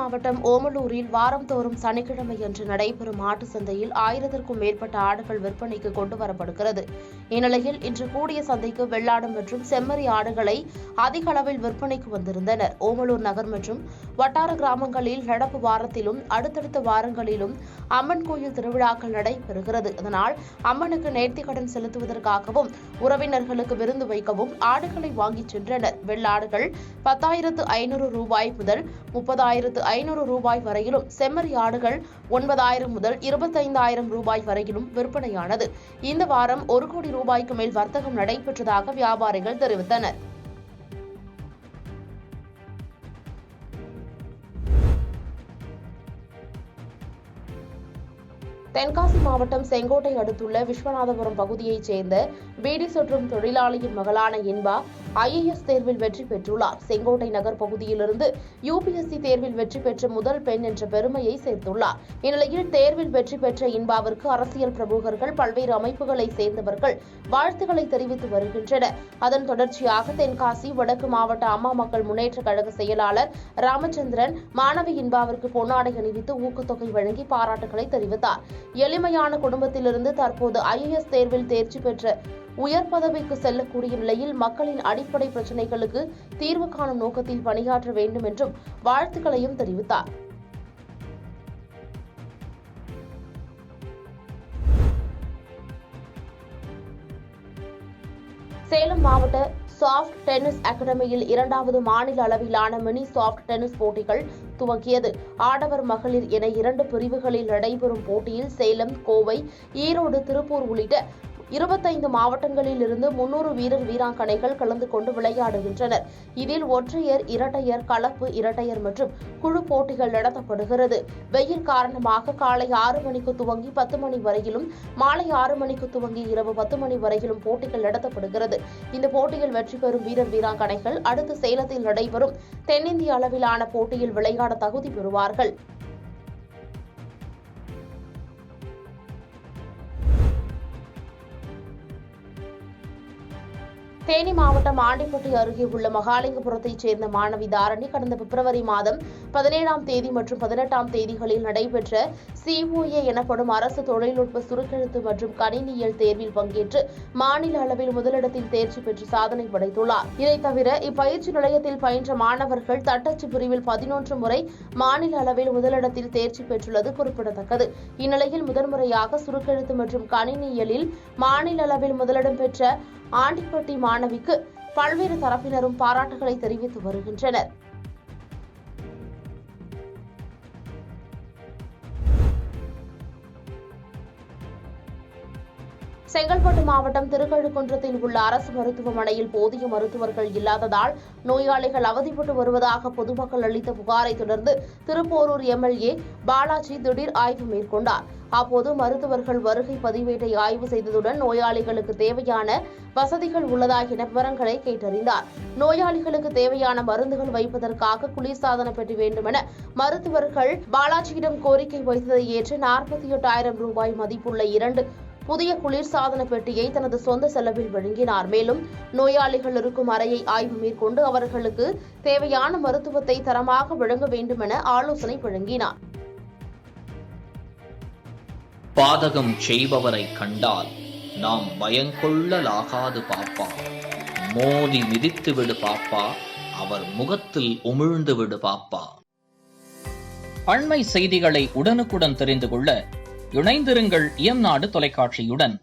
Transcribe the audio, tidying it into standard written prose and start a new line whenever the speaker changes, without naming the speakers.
மாவட்டம் ஓமலூரில் வாரந்தோறும் சனிக்கிழமையன்று நடைபெறும் ஆட்டு சந்தையில் 1000க்கும் மேற்பட்ட ஆடுகள் விற்பனைக்கு கொண்டு வரப்படுகிறது. இந்நிலையில் இன்று கூடிய சந்தைக்கு வெள்ளாடு மற்றும் செம்மறி ஆடுகளை அதிக அளவில் விற்பனைக்கு வந்திருந்தனர். ஓமலூர் நகர் மற்றும் வட்டார கிராமங்களில் நடப்பு வாரத்திலும் அடுத்தடுத்த வாரங்களிலும் அம்மன் கோயில் திருவிழாக்கள் நடைபெறுகிறது. இதனால் அம்மனுக்கு நேர்த்திக்கடன் செலுத்துவதற்காகவும் உறவினர்களுக்கு விருந்து வைக்கவும் ஆடுகளை வாங்கிச் சென்றனர். வெள்ளாடுகள் 10,500 ரூபாய் முதல் 30,500 ரூபாய் வரையிலும், செம்மறி ஆடுகள் 9,000 முதல் 25,000 ரூபாய் வரையிலும் விற்பனையானது. இந்த வாரம் 1 கோடி ரூபாய்க்கு மேல் வர்த்தகம் நடைபெற்றதாக வியாபாரிகள் தெரிவித்தனர். தென்காசி மாவட்டம் செங்கோட்டை அடுத்துள்ள விஸ்வநாதபுரம் பகுதியைச் சேர்ந்த பீடி சுற்றும் தொழிலாளியின் மகளான இன்பா IAS தேர்வில் வெற்றி பெற்றுள்ளார். செங்கோட்டை நகர் பகுதியிலிருந்து UPSC தேர்வில் வெற்றி பெற்ற முதல் பெண் என்ற பெருமையை சேர்த்துள்ளார். இந்நிலையில் தேர்வில் வெற்றி பெற்ற இன்பாவிற்கு அரசியல் பிரமுகர்கள், பல்வேறு அமைப்புகளை சேர்ந்தவர்கள் வாழ்த்துக்களை தெரிவித்து வருகின்றனர். அதன் தொடர்ச்சியாக தென்காசி வடக்கு மாவட்ட அம்மா மக்கள் முன்னேற்ற கழக செயலாளர் ராமச்சந்திரன் மாணவி இன்பாவிற்கு பொன்னாடை அணிவித்து ஊக்கத்தொகை வழங்கி பாராட்டுகளை தெரிவித்தார். எளிமையான குடும்பத்திலிருந்து தற்போது IAS தேர்வில் தேர்ச்சி பெற்ற உயர் பதவிக்கு செல்லக்கூடிய நிலையில் மக்களின் அடிப்படை பிரச்சினைகளுக்கு தீர்வு காணும் நோக்கத்தில் பணியாற்ற வேண்டும் என்றும் வாழ்த்துக்களையும் தெரிவித்தார். சேலம் மாவட்ட சாஃப்ட் டென்னிஸ் அகாடமியில் 2வது மாநில அளவிலான மினி சாஃப்ட் டென்னிஸ் போட்டிகள் துவங்கியது. ஆடவர், மகளிர் என 2 பிரிவுகளில் நடைபெறும் போட்டியில் சேலம், கோவை, ஈரோடு, திருப்பூர் உள்ளிட்ட 25 மாவட்டங்களில் இருந்து 300 வீரர் வீராங்கனைகள் கலந்து கொண்டு விளையாடுகின்றனர். இதில் ஒற்றையர், இரட்டையர், கலப்பு இரட்டையர் மற்றும் குழு போட்டிகள் நடத்தப்படுகிறது. வெயில் காரணமாக காலை 6 மணிக்கு துவங்கி 10 மணி வரையிலும், மாலை 6 மணிக்கு துவங்கி இரவு 10 மணி வரையிலும் போட்டிகள் நடத்தப்படுகிறது. இந்த போட்டியில் வெற்றி பெறும் வீரர் வீராங்கனைகள் அடுத்து சேலத்தில் நடைபெறும் தென்னிந்திய அளவிலான போட்டியில் விளையாட தகுதி பெறுவார்கள். தேனி மாவட்டம் ஆண்டிப்பட்டி அருகே உள்ள மகாலிங்கபுரத்தைச் சேர்ந்த மாணவி தாரணி கடந்த பிப்ரவரி மாதம் 17ஆம் தேதி மற்றும் 18ஆம் தேதிகளில் நடைபெற்ற COA எனப்படும் அரசு தொழில்நுட்ப சுருக்கெழுத்து மற்றும் கணினியியல் தேர்வில் பங்கேற்று மாநில அளவில் முதலிடத்தில் தேர்ச்சி பெற்று சாதனை படைத்துள்ளார். இதைத் தவிர இப்பயிற்சி நிலையத்தில் பயின்ற மாணவர்கள் தட்டச்சு பிரிவில் 11 முறை மாநில அளவில் முதலிடத்தில் தேர்ச்சி பெற்றுள்ளது குறிப்பிடத்தக்கது. இந்நிலையில் முதன்முறையாக சுருக்கெழுத்து மற்றும் கணினியியலில் மாநில அளவில் முதலிடம் பெற்ற ஆண்டிப்பட்டி மாணவிக்கு பல்வேறு தரப்பினரும் பாராட்டுகளை தெரிவித்து வருகின்றனர். செங்கல்பட்டு மாவட்டம் திருக்கழுக்குன்றத்தில் உள்ள அரசு மருத்துவமனையில் போதிய மருத்துவர்கள் இல்லாததால் நோயாளிகள் அவதிப்பட்டு வருவதாக பொதுமக்கள் அளித்த புகாரை தொடர்ந்து திருப்போரூர் MLA பாலாஜி திடீர் ஆய்வு மேற்கொண்டார். அப்போது மருத்துவர்கள் வருகை பதிவேட்டை ஆய்வு செய்ததுடன் நோயாளிகளுக்கு தேவையான வசதிகள் உள்ளதா என விவரங்களை கேட்டறிந்தார். நோயாளிகளுக்கு தேவையான மருந்துகள் வைப்பதற்காக குளிர்சாதன பெட்டி வேண்டுமென மருத்துவர்கள் பாலாஜியிடம் கோரிக்கை வைத்ததை ஏற்று 48,000 ரூபாய் மதிப்புள்ள 2 புதிய குளிர்சாதன பெட்டியை தனது சொந்த செலவில் வழங்கினார். மேலும் நோயாளிகள் இருக்கும் அறையை ஆய்வு மேற்கொண்டு அவர்களுக்கு தேவையான மருத்துவத்தை தரமாக வழங்க வேண்டும் என ஆலோசனை வழங்கினார்.
பாதகம் செய்பவரை கண்டால் நாம் பயங்கொள்ளலாகாது பாப்பா, மோதி மிதித்து விடு பாப்பா, அவர் முகத்தில் உமிழ்ந்து விடு பாப்பா. அண்மை செய்திகளை உடனுக்குடன் தெரிந்து கொள்ள இணைந்திருங்கள் இயம்நாடு தொலைக்காட்சியுடன்.